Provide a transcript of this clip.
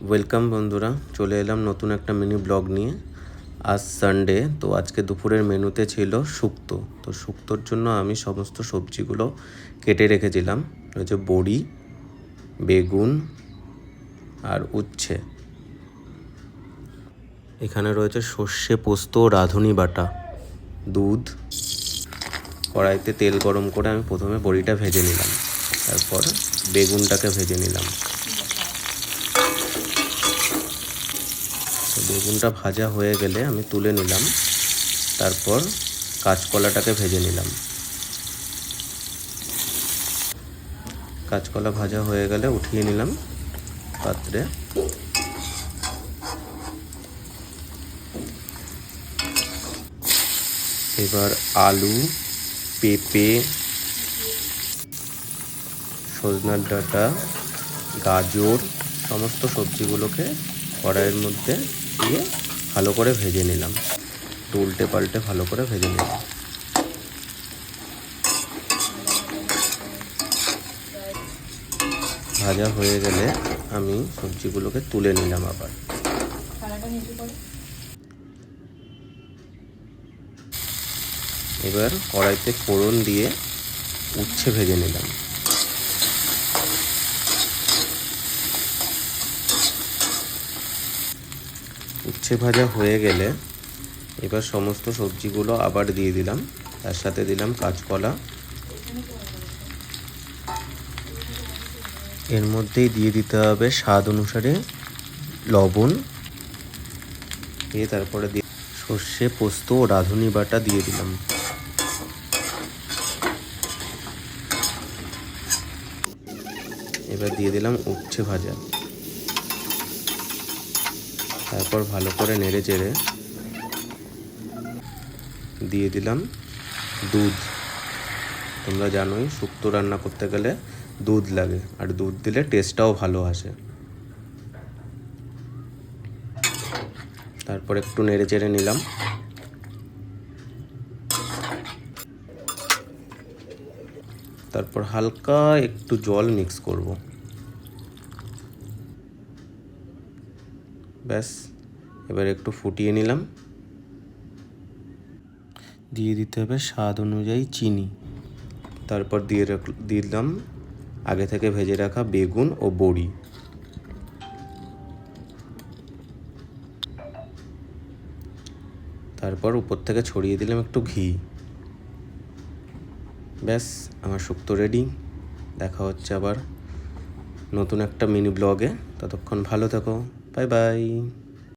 Welcome বন্ধুরা, চলে এলাম নতুন একটা মিনি ব্লগ নিয়ে। আজ সানডে, তো আজকে দুপুরের মেনুতে ছিল শুক্তো। তো শুক্তোর জন্য আমি সমস্ত সবজিগুলো কেটে রেখেছিলাম। রয়েছে বড়ি, বেগুন আর উচ্ছে। এখানে রয়েছে সর্ষে পোস্ত, রাঁধুনি বাটা, দুধ। কড়াইতে তেল গরম করে আমি প্রথমে বড়িটা ভেজে নিলাম, তারপর বেগুনটাকে ভেজে নিলাম। বেগুনটা ভাজা হয়ে গেলে আমি তুলে নিলাম, তারপর কাঁচকলাটাকে ভেজে নিলাম। কাঁচকলা ভাজা হয়ে গেলে উঠিয়ে নিলাম পাত্রে। এবার আলু, পেঁপে, সজনার ডাঁটা, গাজর সমস্ত সবজিগুলোকে কড়াইয়ের মধ্যে দিয়ে ভালো করে ভেজে নিলাম। উল্টে পাল্টে ভালো করে ভেজে নিলাম। ভাজা হয়ে গেলে আমি সবজিগুলোকে তুলে নিলাম আবার। এবার কড়াইতে ফোড়ন দিয়ে উচ্ছে ভেজে নিলাম। উচ্ছে ভাজা হয়ে গেলে এবার সমস্ত সবজিগুলো আবার দিয়ে দিলাম, তার সাথে দিলাম কাঁচকলা। এর মধ্যেই দিয়ে দিতে হবে স্বাদ অনুসারে লবণ। দিয়ে তারপরে দিয়ে সর্ষে পোস্ত ও রাঁধুনি বাটা দিয়ে দিলাম। এবার দিয়ে দিলাম উচ্ছে ভাজা। তারপর ভালো করে নেড়ে চেড়ে দিয়ে দিলাম দুধ। তোমরা জানোই শুক্তো রান্না করতে গেলে দুধ লাগে, আর দুধ দিলে টেস্টটাও ভালো আসে। তারপর একটু নেড়ে চেড়ে নিলাম। তারপর হালকা একটু জল মিক্স করব। ব্যাস, এবার একটু ফুটিয়ে নিলাম। দিয়ে দিতে হবে স্বাদ অনুযায়ী চিনি। তারপর দিলাম আগে থেকে ভেজে রাখা বেগুন ও বড়ি। তারপর উপর থেকে ছড়িয়ে দিলাম একটু ঘি। ব্যাস, আমার শুক্তো রেডি। দেখা হচ্ছে আবার নতুন একটা মিনি ব্লগে। ততক্ষণ ভালো থেকো। Bye bye.